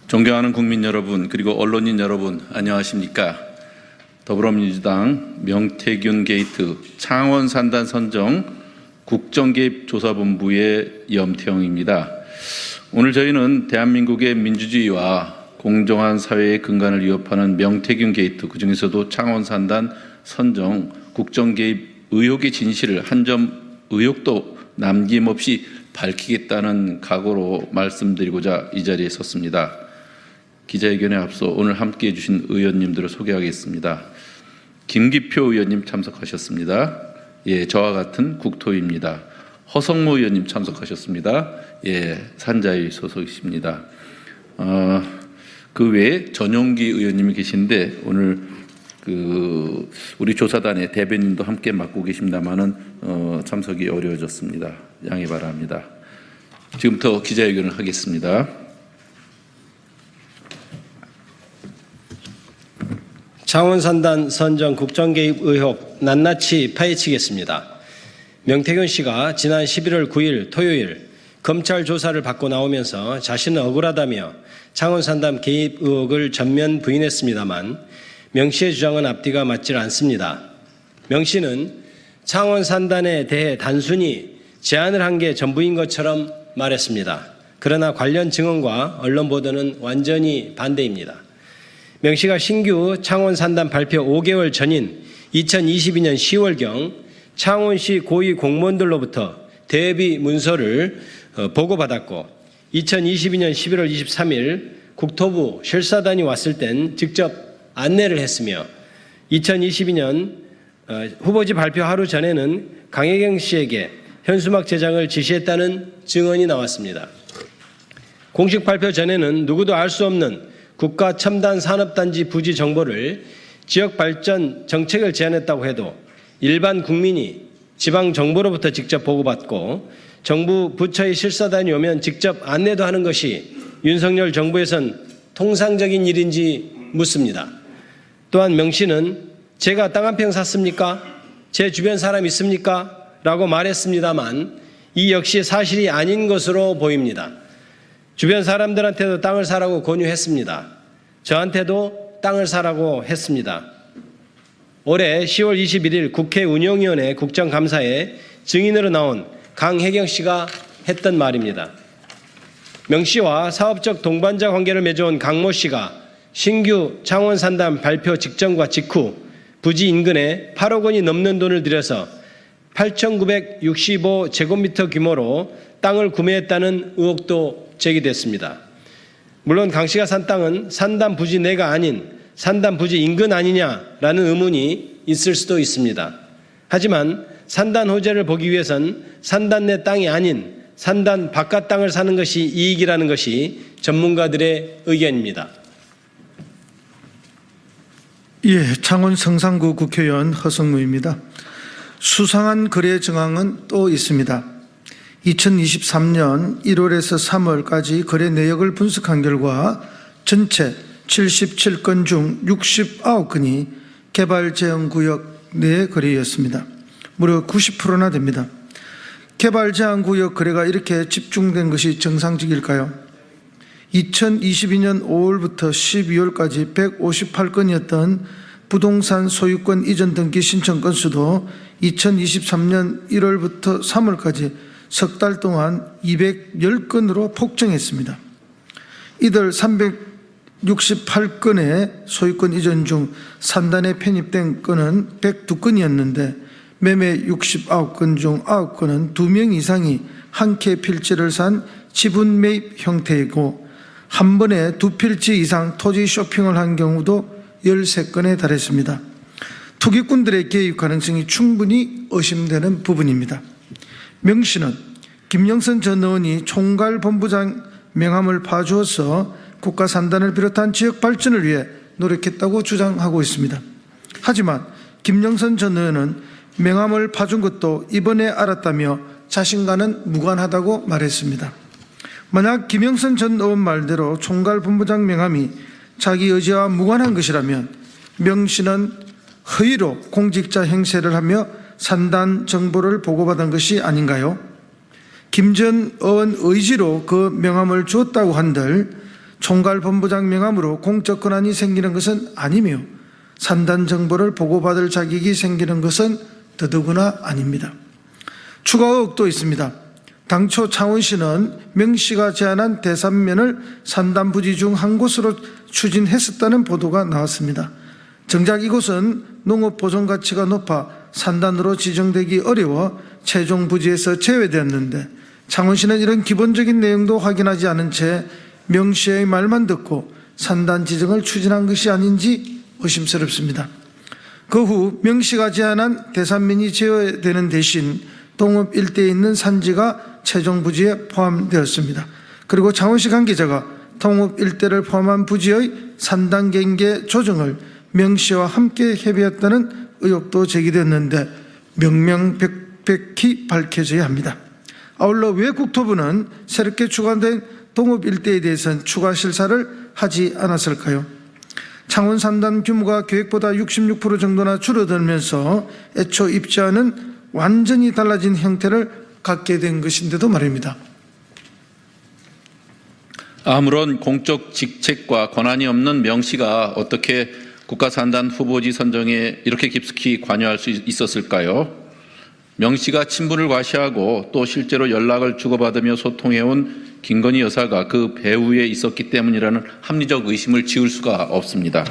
존경하는 국민 여러분, 그리고 언론인 여러분, 안녕하십니까? 더불어민주당 명태균 게이트 창원 산단 선정 국정개입조사본부의 염태영입니다. 오늘 저희는 대한민국의 민주주의와 공정한 사회의 근간을 위협하는 명태균 게이트, 그중에서도 창원 산단 선정 국정개입 의혹의 진실을 한 점 의혹도 남김없이 밝히겠다는 각오로 말씀드리고자 이 자리에 섰습니다. 기자회견에 앞서 오늘 함께해 주신 의원님들을 소개하겠습니다. 김기표 의원님 참석하셨습니다. 예, 저와 같은 국토위입니다. 허성모 의원님 참석하셨습니다. 예, 산자위 소속이십니다. 그 외에 전용기 의원님이 계신데 오늘 우리 조사단의 대변인도 함께 맡고 계십니다만은 참석이 어려워졌습니다. 양해 바랍니다. 지금부터 기자회견을 하겠습니다. 창원 산단 선정 국정개입 의혹 낱낱이 파헤치겠습니다. 명태균 씨가 지난 11월 9일 토요일 검찰 조사를 받고 나오면서 자신은 억울하다며 창원 산단 개입 의혹을 전면 부인했습니다만 명 씨의 주장은 앞뒤가 맞질 않습니다. 명 씨는 창원 산단에 대해 단순히 제안을 한 게 전부인 것처럼 말했습니다. 그러나 관련 증언과 언론 보도는 완전히 반대입니다. 명 씨가 신규 창원 산단 발표 5개월 전인 2022년 10월경 창원시 고위 공무원들로부터 대비 문서를 보고받았고 2022년 11월 23일 국토부 실사단이 왔을 땐 직접 안내를 했으며 2022년 후보지 발표 하루 전에는 강혜경 씨에게 현수막 제작을 지시했다는 증언이 나왔습니다. 공식 발표 전에는 누구도 알 수 없는 국가첨단산업단지 부지 정보를 지역발전 정책을 제안했다고 해도 일반 국민이 지방정보로부터 직접 보고받고 정부 부처의 실사단이 오면 직접 안내도 하는 것이 윤석열 정부에선 통상적인 일인지 묻습니다. 또한 명 씨는 제가 땅 한 평 샀습니까? 제 주변 사람 있습니까? 라고 말했습니다만 이 역시 사실이 아닌 것으로 보입니다. 주변 사람들한테도 땅을 사라고 권유했습니다. 저한테도 땅을 사라고 했습니다. 올해 10월 21일 국회 운영위원회 국정감사에 증인으로 나온 강혜경 씨가 했던 말입니다. 명 씨와 사업적 동반자 관계를 맺어온 강모 씨가 신규 창원 산단 발표 직전과 직후 부지 인근에 8억 원이 넘는 돈을 들여서 8,965제곱미터 규모로 땅을 구매했다는 의혹도 제기됐습니다. 물론 강 씨가 산 땅은 산단 부지 내가 아닌 산단 부지 인근 아니냐라는 의문이 있을 수도 있습니다. 하지만 산단 호재를 보기 위해선 산단 내 땅이 아닌 산단 바깥 땅을 사는 것이 이익이라는 것이 전문가들의 의견입니다. 예, 창원 성산구 국회의원 허성무입니다. 수상한 거래 정황은 또 있습니다. 2023년 1월에서 3월까지 거래 내역을 분석한 결과 전체 77건 중 69건이 개발제한구역 내 거래였습니다. 무려 90%나 됩니다. 개발제한구역 거래가 이렇게 집중된 것이 정상적일까요? 2022년 5월부터 12월까지 158건이었던 부동산 소유권 이전 등기 신청 건수도 2023년 1월부터 3월까지 석 달 동안 210건으로 폭증했습니다. 이들 368건의 소유권 이전 중 산단에 편입된 건은 102건이었는데 매매 69건 중 9건은 2명 이상이 한 채 필지를 산 지분 매입 형태이고 한 번에 2필지 이상 토지 쇼핑을 한 경우도 13건에 달했습니다. 투기꾼들의 개입 가능성이 충분히 의심되는 부분입니다. 명 씨는 김영선 전 의원이 총괄본부장 명함을 파주어서 국가 산단을 비롯한 지역 발전을 위해 노력했다고 주장하고 있습니다. 하지만 김영선 전 의원은 명함을 파준 것도 이번에 알았다며 자신과는 무관하다고 말했습니다. 만약 김영선 전 의원 말대로 총괄본부장 명함이 자기 의지와 무관한 것이라면 명 씨는 허위로 공직자 행세를 하며 산단 정보를 보고받은 것이 아닌가요? 김 전 의원 의지로 그 명함을 주었다고 한들 총괄본부장 명함으로 공적 권한이 생기는 것은 아니며 산단 정보를 보고받을 자격이 생기는 것은 더더구나 아닙니다. 추가 의혹도 있습니다. 당초 창원시는 명시가 제안한 대산면을 산단 부지 중 한 곳으로 추진했었다는 보도가 나왔습니다. 정작 이곳은 농업 보존 가치가 높아 산단으로 지정되기 어려워 최종 부지에서 제외되었는데 창원시는 이런 기본적인 내용도 확인하지 않은 채 명시의 말만 듣고 산단 지정을 추진한 것이 아닌지 의심스럽습니다. 그 후 명시가 제안한 대산면이 제외되는 대신 동읍 일대에 있는 산지가 최종 부지에 포함되었습니다. 그리고 창원시 관계자가 동읍 일대를 포함한 부지의 산단 경계 조정을 명시와 함께 협의했다는 의혹도 제기됐는데 명명백백히 밝혀져야 합니다. 아울러 왜 국토부는 새롭게 추가된 동읍 일대에 대해서는 추가 실사를 하지 않았을까요? 창원 산단 규모가 계획보다 66% 정도나 줄어들면서 애초 입지와는 완전히 달라진 형태를 갖게 된 것인데도 말입니다. 아무런 공적 직책과 권한이 없는 명시가 어떻게 국가산단 후보지 선정에 이렇게 깊숙이 관여할 수 있었을까요? 명시가 친분을 과시하고 또 실제로 연락을 주고받으며 소통해온 김건희 여사가 그 배후에 있었기 때문이라는 합리적 의심을 지울 수가 없습니다.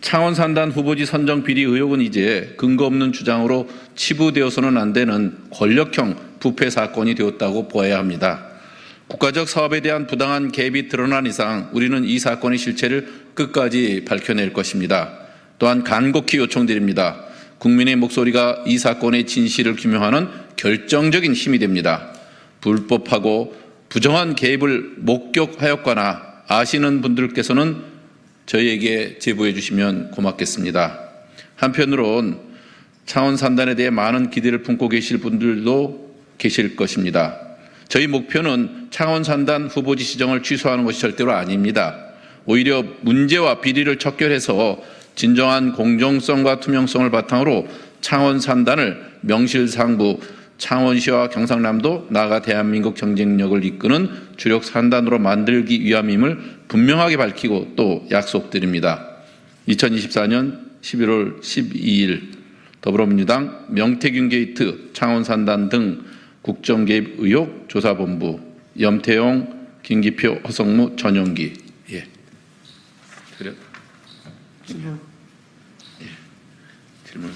창원산단 후보지 선정 비리 의혹은 이제 근거 없는 주장으로 치부되어서는 안 되는 권력형 부패 사건이 되었다고 보아야 합니다. 국가적 사업에 대한 부당한 개입이 드러난 이상 우리는 이 사건의 실체를 끝까지 밝혀낼 것입니다. 또한 간곡히 요청드립니다. 국민의 목소리가 이 사건의 진실을 규명하는 결정적인 힘이 됩니다. 불법하고 부정한 개입을 목격하였거나 아시는 분들께서는 저희에게 제보해 주시면 고맙겠습니다. 한편으론 창원 산단에 대해 많은 기대를 품고 계실 분들도 계실 것입니다. 저희 목표는 창원 산단 후보지 지정을 취소하는 것이 절대로 아닙니다. 오히려 문제와 비리를 척결해서 진정한 공정성과 투명성을 바탕으로 창원 산단을 명실상부 창원시와 경상남도 나아가 대한민국 경쟁력을 이끄는 주력 산단으로 만들기 위함임을 분명하게 밝히고 또 약속드립니다. 2024년 11월 12일 더불어민주당 명태균 게이트 창원 산단 등 국정 개입 의혹 조사본부 염태용, 김기표, 허성무, 전용기. 예. 그래요? 예. 질문